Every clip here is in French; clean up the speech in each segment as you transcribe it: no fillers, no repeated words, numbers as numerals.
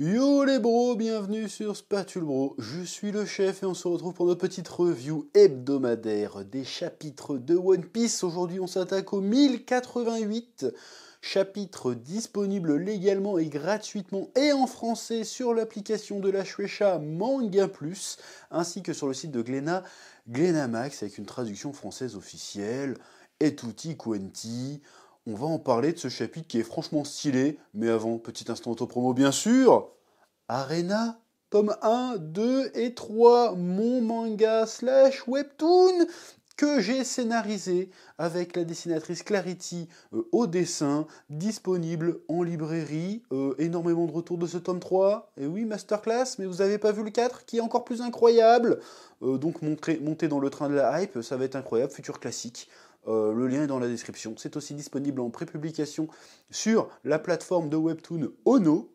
Yo les bros, bienvenue sur Spatule Bro, je suis le chef et on se retrouve pour notre petite review hebdomadaire des chapitres de One Piece. Aujourd'hui on s'attaque au 1088, chapitre disponible légalement et gratuitement et en français sur l'application de la Shueisha Manga Plus, ainsi que sur le site de Glénat Max avec une traduction française officielle, et tutti quanti. On va en parler de ce chapitre qui est franchement stylé, mais avant, petit instant auto-promo bien sûr. Arena, tome 1, 2 et 3, mon manga slash webtoon que j'ai scénarisé avec la dessinatrice Clarity au dessin, disponible en librairie. Énormément de retours de ce tome 3. Et oui, masterclass, mais vous n'avez pas vu le 4 qui est encore plus incroyable. Donc montez dans le train de la hype, ça va être incroyable, futur classique. Le lien est dans la description. C'est aussi disponible en prépublication sur la plateforme de webtoon Ono.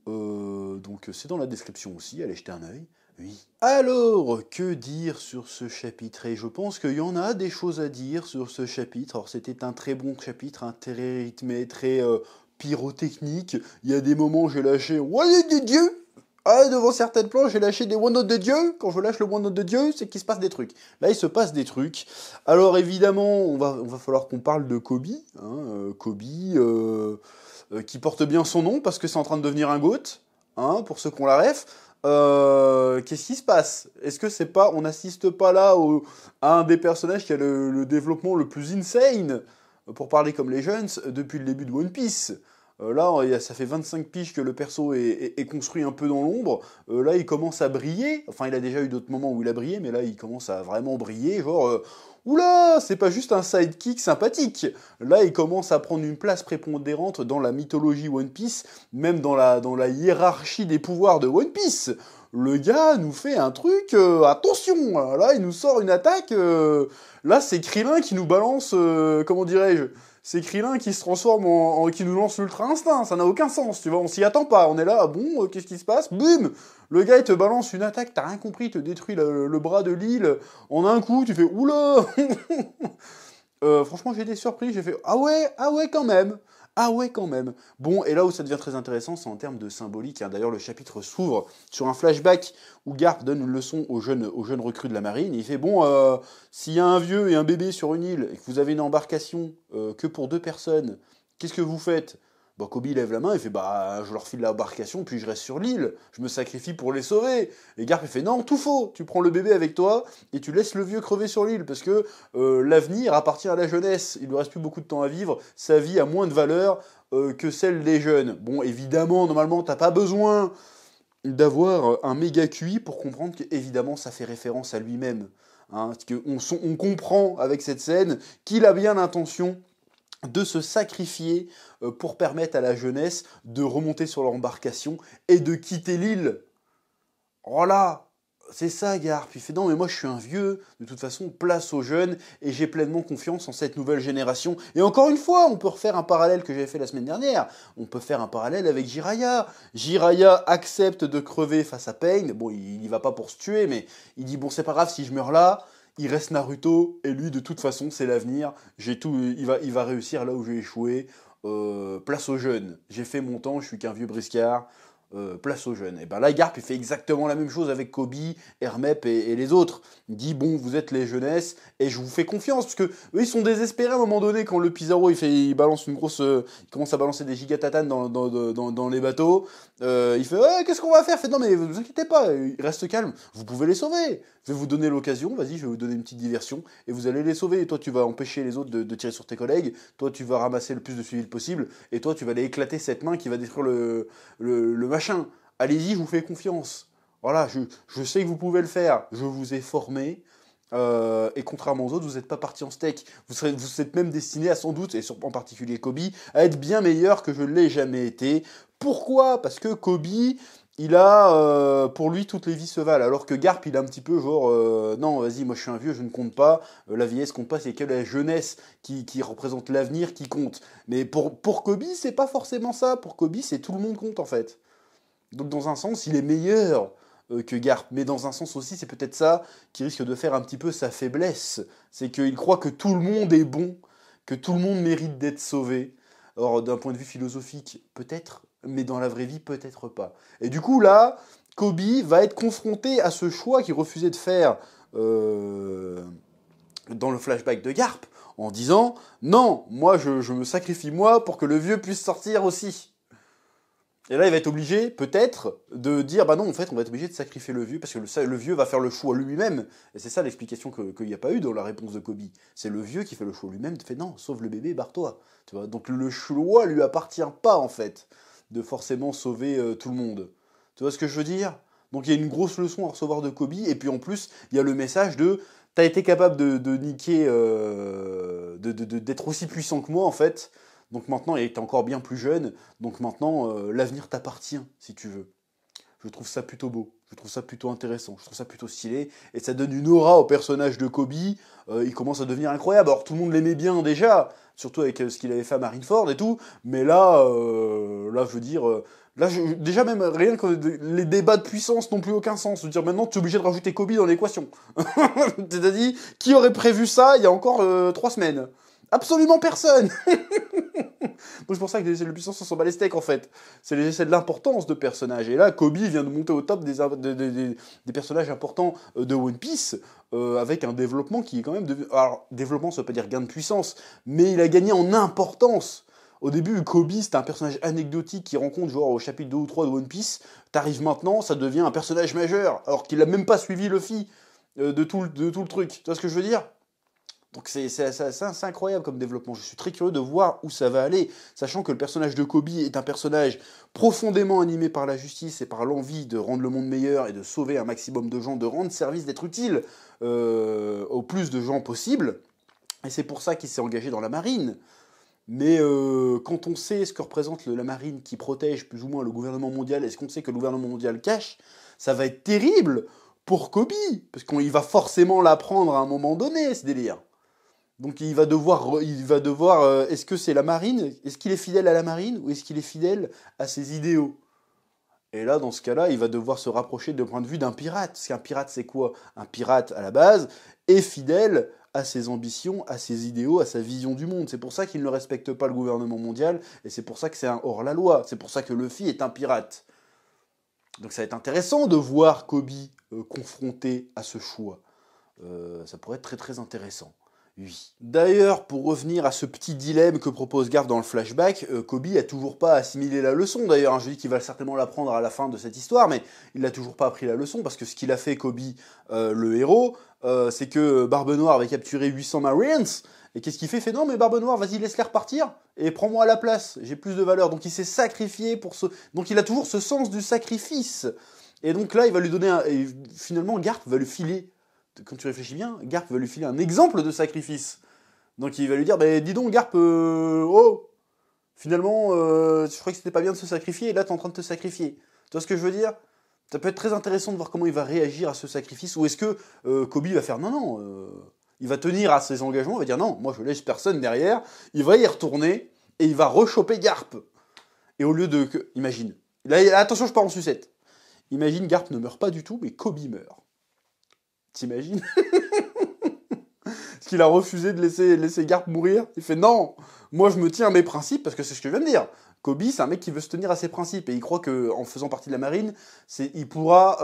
Donc c'est dans la description aussi, allez jeter un œil. Oui. Alors, que dire sur ce chapitre? Et je pense qu'il y en a des choses à dire sur ce chapitre. Alors c'était un très bon chapitre, un très rythmé, très pyrotechnique. Il y a des moments où j'ai lâché « Ouais, des dieux !» Ah, devant certaines planches, j'ai lâché des one-notes de Dieu. Quand je lâche le one-note de Dieu, c'est qu'il se passe des trucs. Là, il se passe des trucs. Alors, évidemment, on va falloir qu'on parle de Kobe. Kobe, qui porte bien son nom, parce que c'est en train de devenir un GOAT, pour ceux qui ont la ref. Qu'est-ce qui se passe? Est-ce que c'est pas, on n'assiste pas là à un des personnages qui a le développement le plus insane, pour parler comme les jeunes, depuis le début de One Piece? Là, ça fait 25 piges que le perso est construit un peu dans l'ombre. Là, il commence à briller. Enfin, il a déjà eu d'autres moments où il a brillé, mais là, il commence à vraiment briller. Genre, oula, c'est pas juste un sidekick sympathique. Là, il commence à prendre une place prépondérante dans la mythologie One Piece, même dans la hiérarchie des pouvoirs de One Piece. Le gars nous fait un truc, attention, là, il nous sort une attaque. Là, c'est Krillin qui nous balance, comment dirais-je? C'est Krillin qui se transforme qui nous lance l'ultra instinct, ça n'a aucun sens, tu vois, on s'y attend pas, on est là, bon, qu'est-ce qui se passe? Boum! Le gars il te balance une attaque, t'as rien compris, il te détruit le bras de l'île en un coup, tu fais oula! Franchement j'ai été surpris, j'ai fait ah ouais quand même! Ah ouais, quand même. Bon, et là où ça devient très intéressant, c'est en termes de symbolique. D'ailleurs, le chapitre s'ouvre sur un flashback où Garp donne une leçon aux jeunes recrues de la marine. Il fait, bon, s'il y a un vieux et un bébé sur une île, et que vous avez une embarcation que pour 2 personnes, qu'est-ce que vous faites? Bon, Kobe lève la main, il fait, bah, je leur file l'embarcation, puis je reste sur l'île. Je me sacrifie pour les sauver. Et Garp, il fait, non, tout faux. Tu prends le bébé avec toi, et tu laisses le vieux crever sur l'île, parce que l'avenir appartient à la jeunesse. Il ne lui reste plus beaucoup de temps à vivre. Sa vie a moins de valeur que celle des jeunes. Bon, évidemment, normalement, t'as pas besoin d'avoir un méga QI pour comprendre qu'évidemment, ça fait référence à lui-même. Parce qu'on comprend avec cette scène qu'il a bien l'intention de se sacrifier pour permettre à la jeunesse de remonter sur l'embarcation et de quitter l'île. Voilà, c'est ça, Garp. Il fait non, mais moi je suis un vieux, de toute façon, place aux jeunes, et j'ai pleinement confiance en cette nouvelle génération. Et encore une fois, on peut refaire un parallèle que j'avais fait la semaine dernière. On peut faire un parallèle avec Jiraiya. Jiraiya accepte de crever face à Pain. Bon, il y va pas pour se tuer, mais il dit bon, c'est pas grave si je meurs là. Il reste Naruto, et lui, de toute façon, c'est l'avenir. Il va réussir là où j'ai échoué. Place aux jeunes. J'ai fait mon temps, je suis qu'un vieux briscard. Place aux jeunes. Et ben là, Garp, il fait exactement la même chose avec Kobe, Hermep et les autres. Il dit, bon, vous êtes les jeunesses, et je vous fais confiance, parce que eux, ils sont désespérés à un moment donné, quand le Pizarro, il balance une grosse... il commence à balancer des gigatatanes dans les bateaux. Il fait, ouais, qu'est-ce qu'on va faire? Fait, non, mais vous inquiétez pas, il reste calme, vous pouvez les sauver. Je vais vous donner l'occasion, vas-y, je vais vous donner une petite diversion, et vous allez les sauver. Et toi, tu vas empêcher les autres de tirer sur tes collègues, toi, tu vas ramasser le plus de civils possible, et toi, tu vas aller éclater cette main qui va détruire le machin. Allez-y, je vous fais confiance. Voilà, je sais que vous pouvez le faire. Je vous ai formé. Et contrairement aux autres, vous n'êtes pas parti en steak. Vous êtes même destiné à sans doute, et en particulier Kobe, à être bien meilleur que je ne l'ai jamais été. Pourquoi? Parce que Kobe, il a, pour lui, toutes les vies se valent. Alors que Garp, il a un petit peu genre, non, vas-y, moi je suis un vieux, je ne compte pas. La vieillesse compte pas, c'est que la jeunesse qui représente l'avenir qui compte. Mais pour Kobe, c'est pas forcément ça. Pour Kobe, c'est tout le monde compte en fait. Donc dans un sens, il est meilleur que Garp, mais dans un sens aussi, c'est peut-être ça qui risque de faire un petit peu sa faiblesse. C'est qu'il croit que tout le monde est bon, que tout le monde mérite d'être sauvé. Or, d'un point de vue philosophique, peut-être, mais dans la vraie vie, peut-être pas. Et du coup, là, Kobe va être confronté à ce choix qu'il refusait de faire dans le flashback de Garp, en disant « Non, moi, je me sacrifie moi pour que le vieux puisse sortir aussi ». Et là, il va être obligé, peut-être, de dire « Bah non, en fait, on va être obligé de sacrifier le vieux, parce que le vieux va faire le choix lui-même. » Et c'est ça l'explication qu'il n'y a pas eu dans la réponse de Kobe. C'est le vieux qui fait le choix lui-même, qui fait « Non, sauve le bébé, barre-toi. » Tu vois. Donc le choix lui appartient pas, en fait, de forcément sauver tout le monde. Tu vois ce que je veux dire? Donc il y a une grosse leçon à recevoir de Kobe, et puis en plus, il y a le message de « T'as été capable de niquer, d'être aussi puissant que moi, en fait. » Donc maintenant, il est encore bien plus jeune. Donc maintenant, l'avenir t'appartient, si tu veux. Je trouve ça plutôt beau. Je trouve ça plutôt intéressant. Je trouve ça plutôt stylé. Et ça donne une aura au personnage de Kobe. Il commence à devenir incroyable. Alors tout le monde l'aimait bien déjà. Surtout avec ce qu'il avait fait à Marineford et tout. Mais là, là je veux dire... déjà même, rien que les débats de puissance n'ont plus aucun sens. Je veux dire, maintenant, tu es obligé de rajouter Kobe dans l'équation. C'est-à-dire, qui aurait prévu ça il y a encore 3 semaines? Absolument personne. Donc c'est pour ça que les essais de puissance sont bat les steaks en fait. C'est les essais de l'importance de personnages. Et là, Kobe vient de monter au top des personnages importants de One Piece, avec un développement qui est quand même... Alors, développement, ça veut pas dire gain de puissance, mais il a gagné en importance. Au début, Kobe, c'était un personnage anecdotique qui rencontre genre au chapitre 2 ou 3 de One Piece. T'arrives maintenant, ça devient un personnage majeur, alors qu'il a même pas suivi Luffy de tout le truc. Tu vois ce que je veux dire? Donc c'est incroyable comme développement. Je suis très curieux de voir où ça va aller, sachant que le personnage de Kobe est un personnage profondément animé par la justice et par l'envie de rendre le monde meilleur et de sauver un maximum de gens, de rendre service, d'être utile au plus de gens possible. Et c'est pour ça qu'il s'est engagé dans la marine. Mais quand on sait ce que représente la marine qui protège plus ou moins le gouvernement mondial et ce qu'on sait que le gouvernement mondial cache, ça va être terrible pour Kobe, parce qu'il va forcément l'apprendre à un moment donné, ce délire. Donc il va devoir, est-ce que c'est la marine? Est-ce qu'il est fidèle à la marine ou est-ce qu'il est fidèle à ses idéaux? Et là, dans ce cas-là, il va devoir se rapprocher de point de vue d'un pirate. Parce qu'un pirate, c'est quoi? Un pirate, à la base, est fidèle à ses ambitions, à ses idéaux, à sa vision du monde. C'est pour ça qu'il ne respecte pas le gouvernement mondial, et c'est pour ça que c'est un hors-la-loi. C'est pour ça que Luffy est un pirate. Donc ça va être intéressant de voir Kobe confronté à ce choix. Ça pourrait être très très intéressant. Oui. D'ailleurs, pour revenir à ce petit dilemme que propose Garp dans le flashback, Kobe a toujours pas assimilé la leçon. D'ailleurs, hein, je dis qu'il va certainement l'apprendre à la fin de cette histoire, mais il n'a toujours pas appris la leçon, parce que ce qu'il a fait, Kobe, le héros, c'est que Barbe Noire avait capturé 800 Marines, et qu'est-ce qu'il fait? Il fait non, mais Barbe Noire, vas-y, laisse-les repartir, et prends-moi à la place, j'ai plus de valeur. Donc il s'est sacrifié pour ce... Donc il a toujours ce sens du sacrifice. Et donc là, il va lui donner un... Et finalement, Garp va lui filer... Quand tu réfléchis bien, Garp va lui filer un exemple de sacrifice. Donc il va lui dire, bah, dis donc Garp, oh, finalement, je crois que c'était pas bien de se sacrifier, et là t'es en train de te sacrifier. Tu vois ce que je veux dire? Ça peut être très intéressant de voir comment il va réagir à ce sacrifice, ou est-ce que Kobe va faire, non, non, il va tenir à ses engagements, il va dire, non, moi je laisse personne derrière, il va y retourner, et il va rechoper Garp. Et au lieu de... Imagine, là, attention, je pars en sucette. Imagine, Garp ne meurt pas du tout, mais Kobe meurt. T'imagines? Parce qu'il a refusé de laisser Garp mourir. Il fait non, moi je me tiens à mes principes, parce que c'est ce que je viens de dire. Kobe, c'est un mec qui veut se tenir à ses principes, et il croit qu'en faisant partie de la marine, il pourra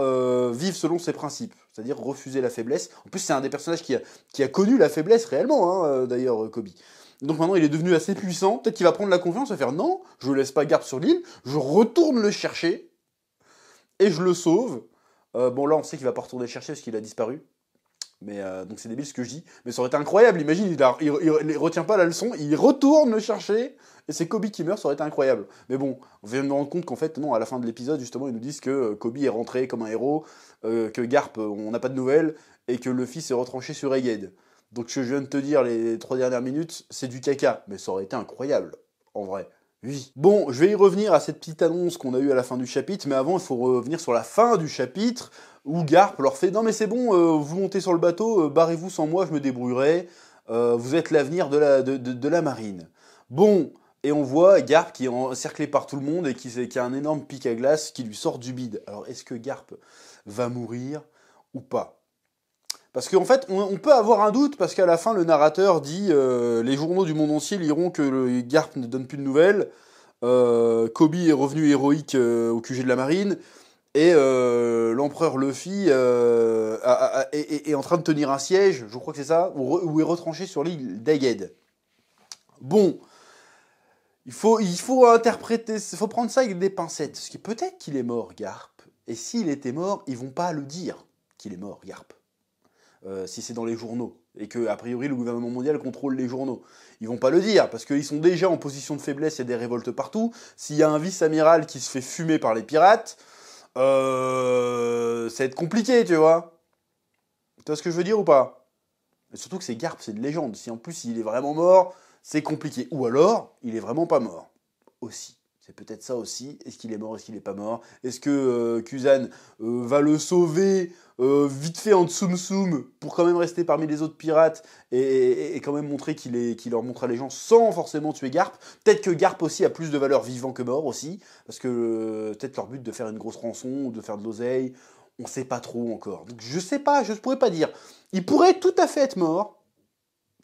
vivre selon ses principes, c'est-à-dire refuser la faiblesse. En plus, c'est un des personnages qui a connu la faiblesse réellement, hein, d'ailleurs, Kobe. Donc maintenant, il est devenu assez puissant, peut-être qu'il va prendre la confiance et faire non, je laisse pas Garp sur l'île, je retourne le chercher, et je le sauve. Bon, là, on sait qu'il va pas retourner le chercher parce qu'il a disparu. Mais donc c'est débile ce que je dis. Mais ça aurait été incroyable. Imagine, il retient pas la leçon, il retourne le chercher, et c'est Kobe qui meurt, ça aurait été incroyable. Mais bon, on vient de nous rendre compte qu'en fait, non, à la fin de l'épisode, justement, ils nous disent que Kobe est rentré comme un héros, que Garp, on n'a pas de nouvelles, et que Luffy s'est retranché sur Egghead. Donc ce que je viens de te dire les 3 dernières minutes, c'est du caca. Mais ça aurait été incroyable, en vrai. Oui. Bon, je vais y revenir à cette petite annonce qu'on a eue à la fin du chapitre, mais avant, il faut revenir sur la fin du chapitre, où Garp leur fait « Non mais c'est bon, vous montez sur le bateau, barrez-vous sans moi, je me débrouillerai, vous êtes l'avenir de la marine. » Bon, et on voit Garp qui est encerclé par tout le monde et qui a un énorme pic à glace qui lui sort du bide. Alors, est-ce que Garp va mourir ou pas? Parce qu'en fait, on peut avoir un doute, parce qu'à la fin, le narrateur dit les journaux du monde entier liront que le Garp ne donne plus de nouvelles, Kobe est revenu héroïque au QG de la marine. Et l'empereur Luffy est en train de tenir un siège, je crois que c'est ça, ou est retranché sur l'île d'Egghead. Bon, il faut interpréter, il faut prendre ça avec des pincettes. Parce que peut-être qu'il est mort, Garp. Et s'il était mort, ils vont pas le dire qu'il est mort, Garp. Si c'est dans les journaux. Et que, a priori, le gouvernement mondial contrôle les journaux. Ils vont pas le dire, parce qu'ils sont déjà en position de faiblesse, il y a des révoltes partout. S'il y a un vice-amiral qui se fait fumer par les pirates, ça va être compliqué, tu vois. Tu vois ce que je veux dire ou pas? Et surtout que c'est Garp, c'est une légende. Si en plus il est vraiment mort, c'est compliqué. Ou alors, il est vraiment pas mort. Aussi. C'est peut-être ça aussi. Est-ce qu'il est mort? Est-ce qu'il est pas mort? Est-ce que Kuzan va le sauver vite fait en Tsum Tsum pour quand même rester parmi les autres pirates et quand même montrer qu'il leur montre à les gens sans forcément tuer Garp? Peut-être que Garp aussi a plus de valeur vivant que mort aussi. Parce que peut-être leur but de faire une grosse rançon ou de faire de l'oseille. On sait pas trop encore. Donc je sais pas, je ne pourrais pas dire. Il pourrait tout à fait être mort,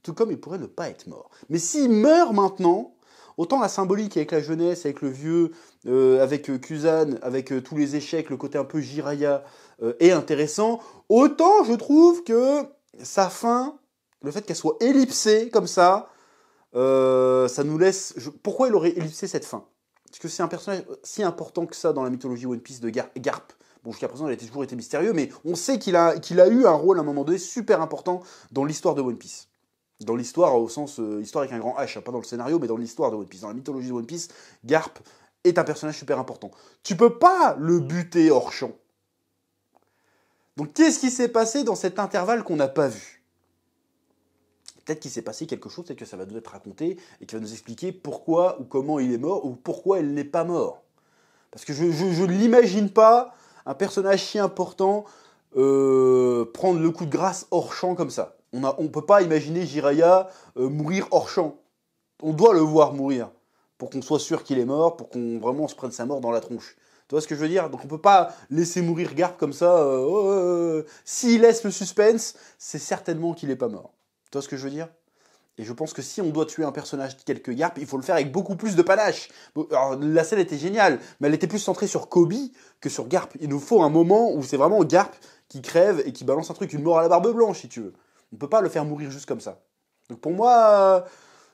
tout comme il pourrait ne pas être mort. Mais s'il meurt maintenant, autant la symbolique avec la jeunesse, avec le vieux, avec Kuzan, avec tous les échecs, le côté un peu Jiraiya est intéressant, autant je trouve que sa fin, le fait qu'elle soit ellipsée comme ça nous laisse... Pourquoi il aurait ellipsé cette fin? Parce que c'est un personnage si important que ça dans la mythologie One Piece de Garp. Bon, jusqu'à présent, il a toujours été mystérieux, mais on sait qu'il a eu un rôle à un moment donné super important dans l'histoire de One Piece. Dans l'histoire, au sens histoire avec un grand H, hein, pas dans le scénario, mais dans l'histoire de One Piece. Dans la mythologie de One Piece, Garp est un personnage super important. Tu peux pas le buter hors champ. Donc qu'est-ce qui s'est passé dans cet intervalle qu'on n'a pas vu? Peut-être qu'il s'est passé quelque chose, peut-être que ça va nous être raconté, et qui va nous expliquer pourquoi ou comment il est mort, ou pourquoi il n'est pas mort. Parce que je ne l'imagine pas, un personnage si important, prendre le coup de grâce hors champ comme ça. On peut pas imaginer Jiraiya mourir hors champ. On doit le voir mourir pour qu'on soit sûr qu'il est mort, pour qu'on vraiment se prenne sa mort dans la tronche. Tu vois ce que je veux dire? Donc on peut pas laisser mourir Garp comme ça. S'il laisse le suspense, c'est certainement qu'il est pas mort. Tu vois ce que je veux dire? Et je pense que si on doit tuer un personnage tel que Garp, il faut le faire avec beaucoup plus de panache. Alors, la scène était géniale, mais elle était plus centrée sur Kobe que sur Garp. Il nous faut un moment où c'est vraiment Garp qui crève et qui balance un truc, une mort à la barbe blanche, si tu veux. On peut pas le faire mourir juste comme ça. Donc pour moi,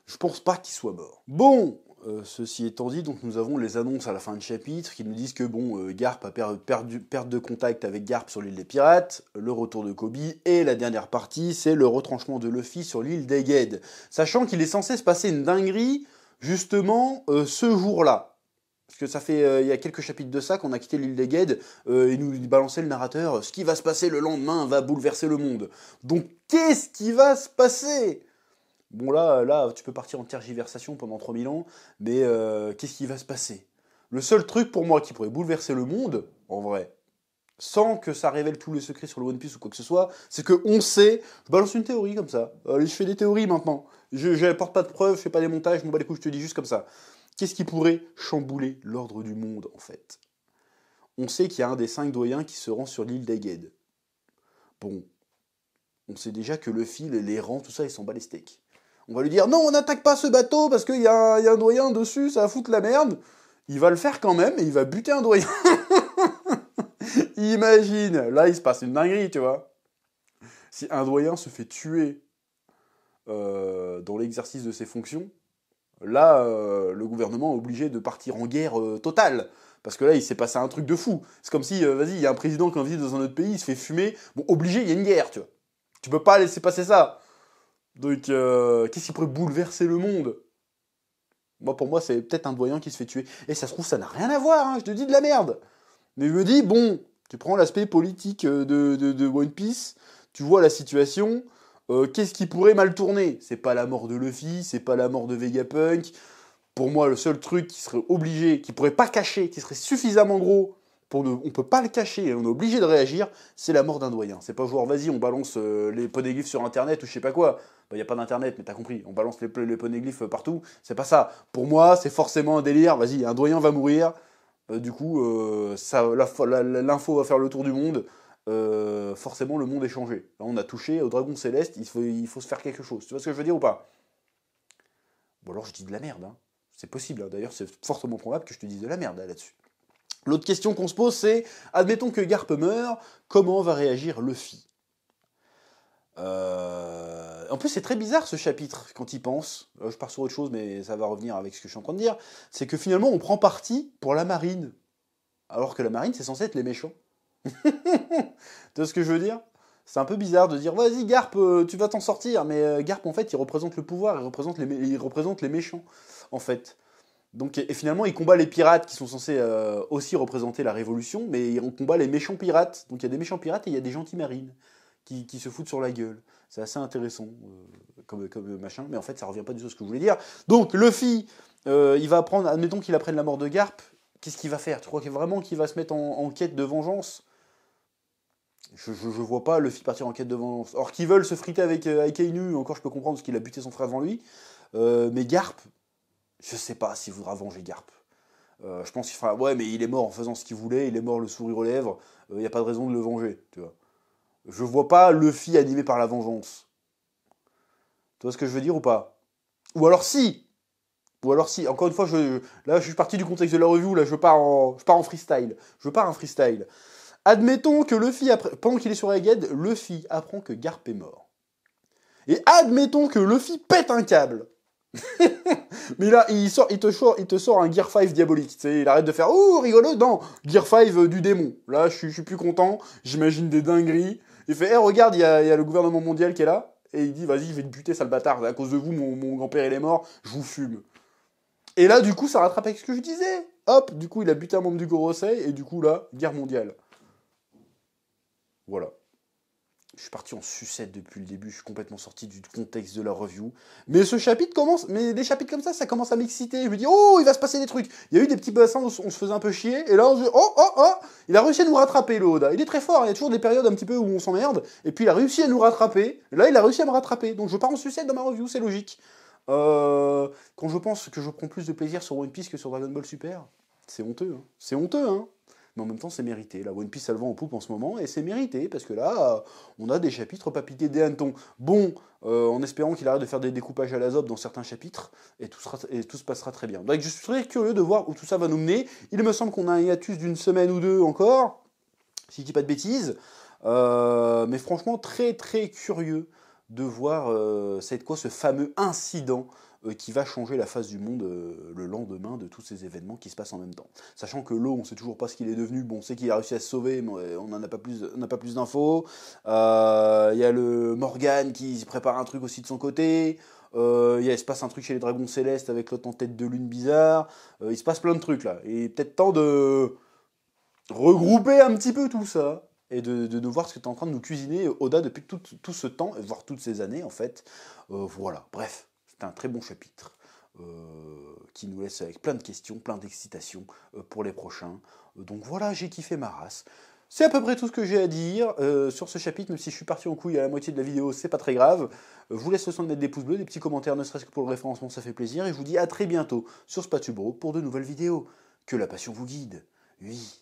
je pense pas qu'il soit mort. Bon, ceci étant dit, donc nous avons les annonces à la fin de chapitre qui nous disent que bon, Garp a perte de contact avec Garp sur l'île des pirates, le retour de Kobe, et la dernière partie, c'est le retranchement de Luffy sur l'île d'Egghead. Sachant qu'il est censé se passer une dinguerie, justement, ce jour-là. Parce que ça fait, il y a quelques chapitres de ça qu'on a quitté l'île d'Egghead, et nous balançait le narrateur, ce qui va se passer le lendemain va bouleverser le monde. Donc qu'est-ce qui va se passer? Bon là, tu peux partir en tergiversation pendant 3000 ans, mais qu'est-ce qui va se passer? Le seul truc pour moi qui pourrait bouleverser le monde, en vrai, sans que ça révèle tous les secrets sur le One Piece ou quoi que ce soit, c'est que on sait, je balance une théorie comme ça, allez, je fais des théories maintenant, je n'apporte pas de preuves, je fais pas des montages, je m'en bats les couilles, je te dis juste comme ça. Qu'est-ce qui pourrait chambouler l'ordre du monde, en fait? On sait qu'il y a un des 5 doyens qui se rend sur l'île d'Egghead. Bon, on sait déjà que Luffy, les rangs, tout ça, ils s'en bat les steaks. On va lui dire non, on n'attaque pas ce bateau parce qu'il y a un doyen dessus, ça va foutre la merde. Il va le faire quand même et il va buter un doyen. Imagine, là il se passe une dinguerie, tu vois. Si un doyen se fait tuer dans l'exercice de ses fonctions, là le gouvernement est obligé de partir en guerre totale. Parce que là, il s'est passé un truc de fou. C'est comme si, vas-y, il y a un président qui visite dans un autre pays, il se fait fumer. Bon, obligé, il y a une guerre, tu vois. Tu peux pas laisser passer ça. Donc, qu'est-ce qui pourrait bouleverser le monde? Moi, pour moi, c'est peut-être un doyen qui se fait tuer. Et ça se trouve, ça n'a rien à voir, hein, je te dis de la merde. Mais je me dis, bon, tu prends l'aspect politique de One Piece, tu vois la situation, qu'est-ce qui pourrait mal tourner? C'est pas la mort de Luffy, c'est pas la mort de Vegapunk. Pour moi, le seul truc qui serait obligé, qui pourrait pas cacher, qui serait suffisamment gros on peut pas le cacher, et on est obligé de réagir, c'est la mort d'un doyen. C'est pas genre, vas-y, on balance les poneglyphes sur Internet ou je sais pas quoi. Bah, y a pas d'Internet, mais t'as compris, on balance les poneglyphes partout. C'est pas ça. Pour moi, c'est forcément un délire. Vas-y, un doyen va mourir. Du coup, l'info va faire le tour du monde. Forcément, le monde est changé. Là, on a touché au dragon céleste, il faut se faire quelque chose. Tu vois ce que je veux dire ou pas? Bon, alors je dis de la merde, hein. C'est possible, hein. D'ailleurs, c'est fortement probable que je te dise de la merde là-dessus. L'autre question qu'on se pose, c'est, admettons que Garp meurt, comment va réagir Luffy? En plus, c'est très bizarre ce chapitre, quand il pense. Je pars sur autre chose, mais ça va revenir avec ce que je suis en train de dire. C'est que finalement, on prend parti pour la marine. Alors que la marine, c'est censé être les méchants. Tu vois ce que je veux dire? C'est un peu bizarre de dire, vas-y Garp, tu vas t'en sortir. Mais Garp, en fait, il représente le pouvoir, il représente les méchants, en fait. Donc, et finalement, il combat les pirates qui sont censés aussi représenter la révolution, mais on combat les méchants pirates. Donc il y a des méchants pirates et il y a des gentils marines qui se foutent sur la gueule. C'est assez intéressant comme machin, mais en fait, ça revient pas du tout à ce que je voulais dire. Donc, Luffy, il va apprendre, admettons qu'il apprenne la mort de Garp, qu'est-ce qu'il va faire? Tu crois vraiment qu'il va se mettre en quête de vengeance? Je vois pas Luffy partir en quête de vengeance. Or, qu'ils veulent se friter avec Akainu, encore je peux comprendre parce qu'il a buté son frère devant lui, mais Garp, je sais pas s'il voudra venger Garp. Je pense qu'il fera, ouais, mais il est mort en faisant ce qu'il voulait, il est mort le sourire aux lèvres, il n'y a pas de raison de le venger, tu vois. Je vois pas Luffy animé par la vengeance. Tu vois ce que je veux dire ou pas? Ou alors si, encore une fois, là je suis parti du contexte de la review, là je pars en freestyle. Admettons que Luffy, pendant qu'il est sur Egghead, Luffy apprend que Garp est mort. Et admettons que Luffy pète un câble. Mais là, il te sort un Gear 5 diabolique. Tu sais, il arrête de faire « Oh, rigolo !» Non, Gear 5 du démon. Là, je suis plus content, j'imagine des dingueries. Il fait hey, regarde, il y a le gouvernement mondial qui est là. » Et il dit « Vas-y, je vais te buter, sale bâtard. À cause de vous, mon grand-père, il est mort. Je vous fume. » Et là, du coup, ça rattrape avec ce que je disais. Hop, du coup, il a buté un membre du Gorosei. Et du coup, là, guerre mondiale. Voilà. Je suis parti en sucette depuis le début, je suis complètement sorti du contexte de la review. Mais ce chapitre commence, mais des chapitres comme ça commence à m'exciter. Je me dis, oh, il va se passer des trucs. Il y a eu des petits bassins où on se faisait un peu chier, et là on se dit, oh, il a réussi à nous rattraper, le Oda. Il est très fort, il y a toujours des périodes un petit peu où on s'emmerde, et puis il a réussi à nous rattraper. Et là, il a réussi à me rattraper. Donc je pars en sucette dans ma review, c'est logique. Quand je pense que je prends plus de plaisir sur One Piece que sur Dragon Ball Super, c'est honteux, hein. C'est honteux, hein. Mais en même temps, c'est mérité. La One Piece, elle vend en poupe en ce moment, et c'est mérité, parce que là, on a des chapitres pas piqués des hannetons. Bon, en espérant qu'il arrête de faire des découpages à la zob dans certains chapitres, et tout se passera très bien. Donc je suis très curieux de voir où tout ça va nous mener. Il me semble qu'on a un hiatus d'une semaine ou deux encore, si je dis pas de bêtises. Mais franchement, très très curieux de voir ça va être quoi ce fameux incident qui va changer la face du monde le lendemain de tous ces événements qui se passent en même temps. Sachant que l'eau, on sait toujours pas ce qu'il est devenu. Bon, on sait qu'il a réussi à se sauver, mais on n'a pas plus d'infos. Il y a le Morgan qui prépare un truc aussi de son côté. Il se passe un truc chez les Dragons Célestes avec l'autre en tête de lune bizarre. Il se passe plein de trucs là. Et peut-être temps de regrouper un petit peu tout ça. Et de voir ce que tu es en train de nous cuisiner, Oda, depuis tout ce temps, voire toutes ces années, en fait. Voilà, bref, c'est un très bon chapitre qui nous laisse avec plein de questions, plein d'excitation pour les prochains. Donc voilà, j'ai kiffé ma race. C'est à peu près tout ce que j'ai à dire sur ce chapitre, même si je suis parti en couille à la moitié de la vidéo, c'est pas très grave. Je vous laisse le soin de mettre des pouces bleus, des petits commentaires, ne serait-ce que pour le référencement, ça fait plaisir. Et je vous dis à très bientôt sur Spatubro pour de nouvelles vidéos. Que la passion vous guide. Oui.